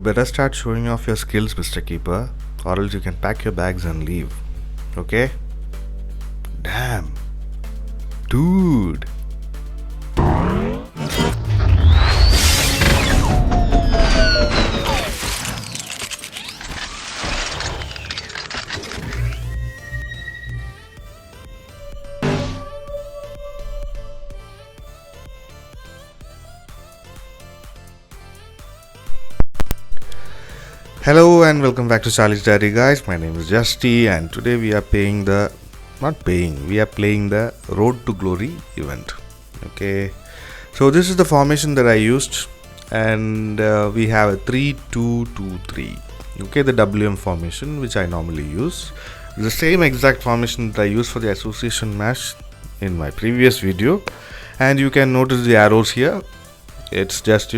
Better start showing off your skills, Mr. Keeper, or else you can pack your bags and leave. Okay? Damn. Dude. Hello and welcome back to Charlie's Diary, guys. My name is Justy, and today we are playing the Road to Glory event. Okay, so this is the formation that I used, and we have a 3-2-2-3. Okay, the WM formation which I normally use. The same exact formation that I used for the association match in my previous video, and you can notice the arrows here. It's just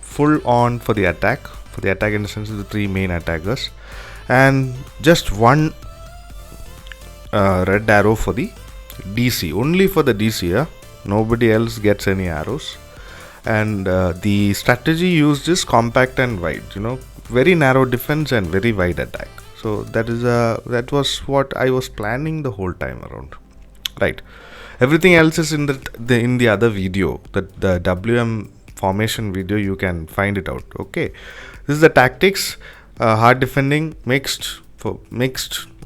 full on for the attack. For the attack, in the sense of the three main attackers, and just one red arrow for the DC. Only for the DC, yeah? Nobody else gets any arrows. And the strategy used is compact and wide. Very narrow defense and very wide attack. So that was what I was planning the whole time around. Right. Everything else is in the other video, the WM formation video. You can find it out. Okay. This is the tactics. Hard defending, mixed,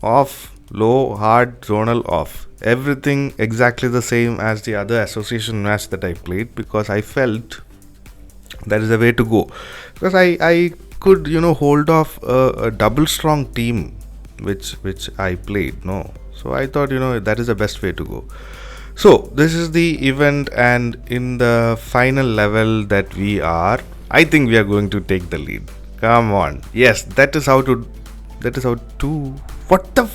off, low, hard, zonal, off. Everything exactly the same as the other association match that I played, because I felt that is the way to go. Because I could hold off a double strong team which I played. No, so I thought that is the best way to go. So this is the event, and in the final level that we are, I think we are going to take the lead. Come on. Yes, that is how to. What the?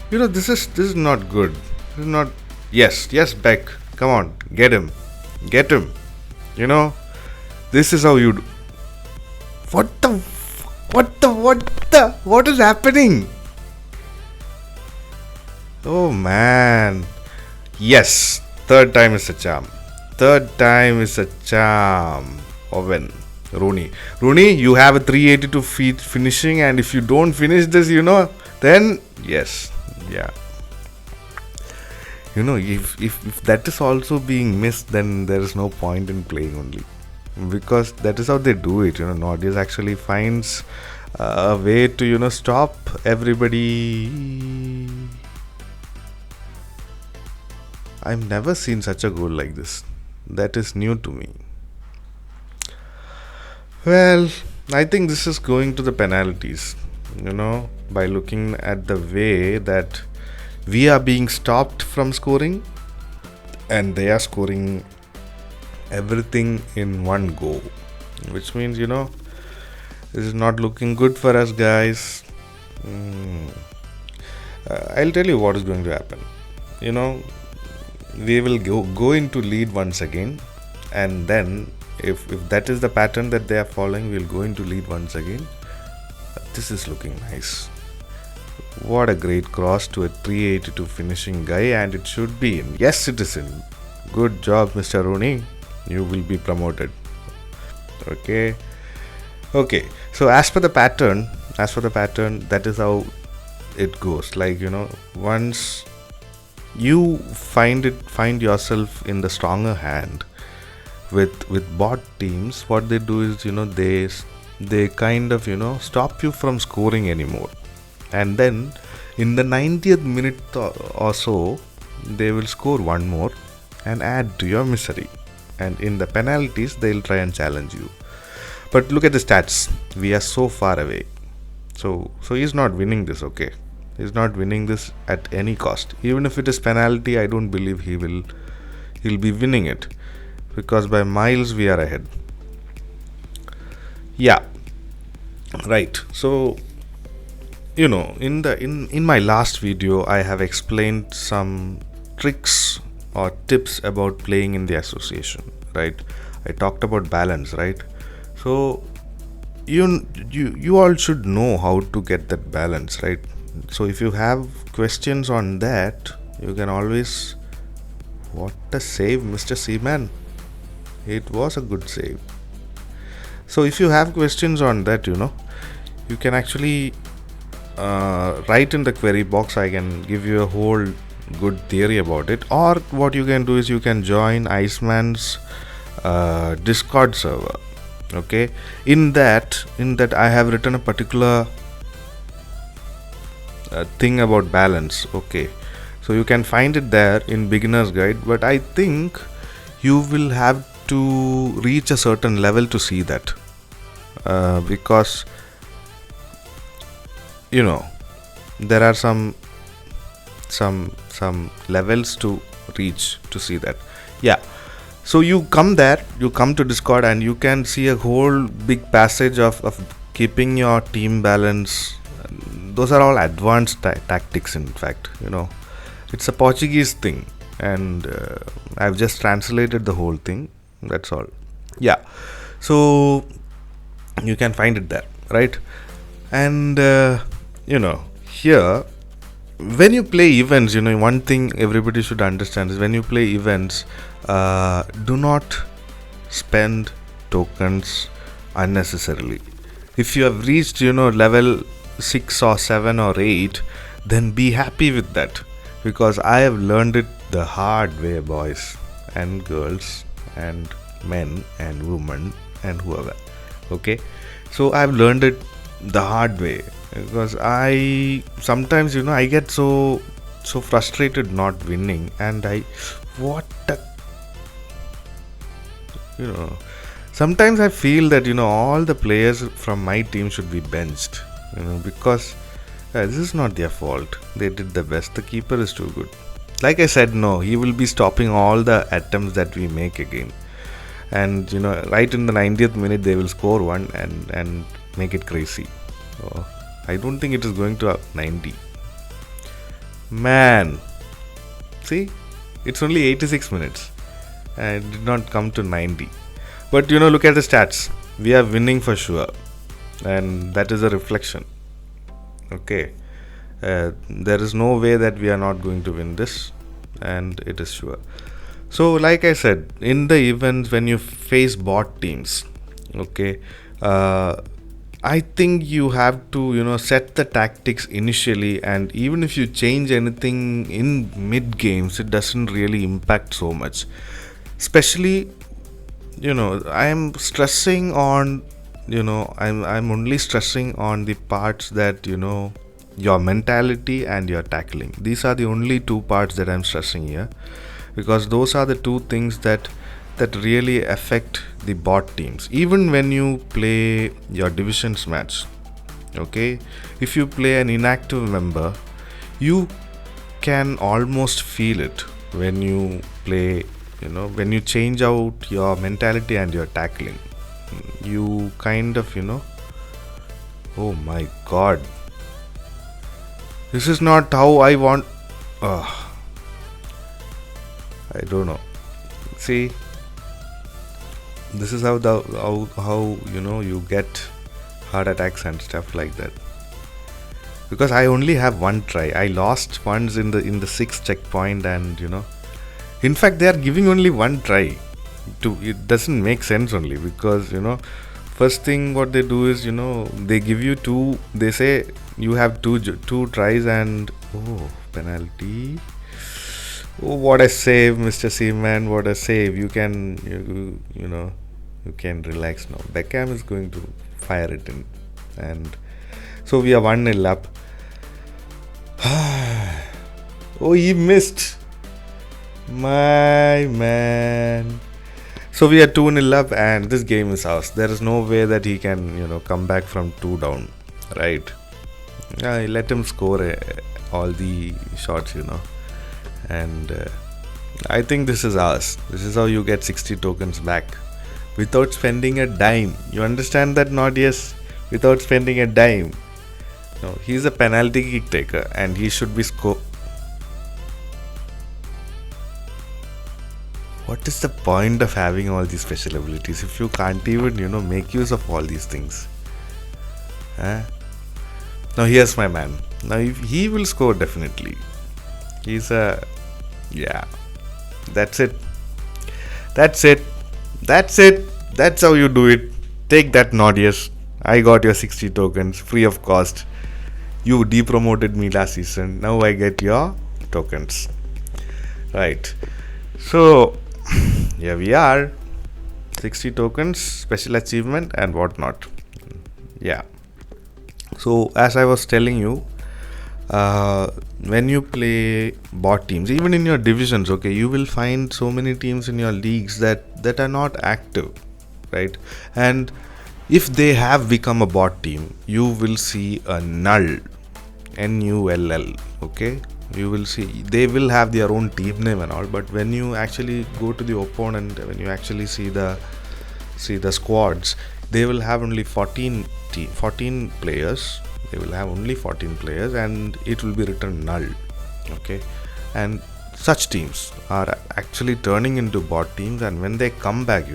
This is not good. This is not. Yes, Beck. Come on, get him. This is how you do. What is happening? Oh man. Yes, third time is a charm. Owen. Rooney, you have a 382 feet finishing, and if you don't finish this, then yes. Yeah. If that is also being missed, then there is no point in playing only. Because that is how they do it. Nordius actually finds a way to, stop everybody. I've never seen such a goal like this. That is new to me. Well, I think this is going to the penalties. By looking at the way that we are being stopped from scoring, and they are scoring everything in one go, which means this is not looking good for us, guys. I'll tell you what is going to happen. We will go into lead once again, and then if that is the pattern that they are following, we'll go into lead once again. This is looking nice. What a great cross to a 382 finishing guy, and it should be in. Yes, it is in. Good job, Mr. Rooney. You will be promoted. Okay. So as per the pattern, that is how it goes. Like once you find yourself in the stronger hand with bot teams, what they do is they kind of stop you from scoring anymore, and then in the 90th minute or so they will score one more and add to your misery, and in the penalties they'll try and challenge you. But look at the stats. We are so far away. So he's not winning this. Okay, he's not winning this at any cost. Even if it is penalty, I don't believe he'll be winning it, because by miles we are ahead. Yeah, right. So in my last video I have explained some tricks or tips about playing in the association, right? I talked about balance, right? So you all should know how to get that balance, right? So if you have questions on that, you can always. What a save, Mr. Seaman. It was a good save. So if you have questions on that, you can actually write in the query box. I can give you a whole good theory about it. Or what you can do is you can join Iceman's Discord server. Okay, in that I have written a particular thing about balance. Okay, so you can find it there in beginner's guide, but I think you will have to reach a certain level to see that, because there are some levels to reach to see that. Yeah, so you come to Discord, and you can see a whole big passage of keeping your team balance. Those are all advanced tactics. In fact, it's a Portuguese thing, and I've just translated the whole thing. That's all. Yeah, so you can find it there, right? And here, when you play events, one thing everybody should understand is, when you play events, do not spend tokens unnecessarily. If you have reached level 6 or 7 or 8, then be happy with that, because I have learned it the hard way, boys and girls and men and women and whoever. Okay, so I've learned it the hard way, because I sometimes I get so frustrated not winning, and sometimes I feel that all the players from my team should be benched, because this is not their fault. They did the best. The keeper is too good. Like I said, no, he will be stopping all the attempts that we make again, and right in the 90th minute they will score one and make it crazy. So I don't think it is going to 90. Man, see, it's only 86 minutes and it did not come to 90. But look at the stats. We are winning for sure, and that is a reflection. Okay, there is no way that we are not going to win this, and it is sure. So like I said, in the events, when you face bot teams, okay, I think you have to set the tactics initially, and even if you change anything in mid games, it doesn't really impact so much. Especially, I am stressing on, I'm only stressing on the parts that your mentality and your tackling. These are the only two parts that I'm stressing here, because those are the two things that really affect the bot teams. Even when you play your divisions match, okay, if you play an inactive member, you can almost feel it when you play, when you change out your mentality and your tackling. You kind of, oh my god, this is not how I want. I don't know. See, this is how you get heart attacks and stuff like that, because I only have one try. I lost once in the 6th checkpoint, and in fact they are giving only one try. It doesn't make sense, only because first thing what they do is they give you two. They say you have two tries, and penalty. Oh, what a save, Mr. Seaman! What a save! You can you can relax now. Beckham is going to fire it in, and so we are 1-0 up. Oh, he missed, my man. So we are 2-0 up, and this game is ours. There is no way that he can come back from 2 down, right? Let him score all the shots, and I think this is ours. This is how you get 60 tokens back without spending a dime. You understand that, not? Yes, without spending a dime. No, he's a penalty kick taker, and he should be What is the point of having all these special abilities if you can't even make use of all these things? Now here's my man. Now he will score definitely. He's a... yeah, that's it. That's it. That's how you do it. Take that, Naudius. I got your 60 tokens free of cost. You depromoted me last season. Now I get your tokens. Right. So here we are. 60 tokens, special achievement, and whatnot. Yeah. So as I was telling you, when you play bot teams, even in your divisions, okay, you will find so many teams in your leagues that are not active, right? And if they have become a bot team, you will see a null, null, okay. You will see they will have their own team name and all, but when you actually go to the opponent, when you actually see the squads, they will have only 14 players. They will have only 14 players and it will be written null, okay. And such teams are actually turning into bot teams, and when they come back,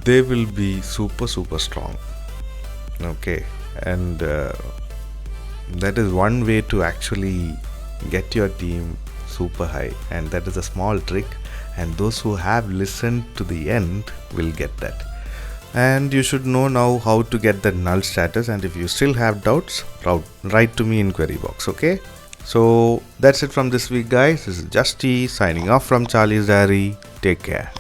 they will be super strong, okay. And that is one way to actually get your team super high, and that is a small trick, and those who have listened to the end will get that. And you should know now how to get the null status, and if you still have doubts, write to me in query box, okay. So that's it from this week, guys. This is Justy signing off from Charlie's Diary. Take care.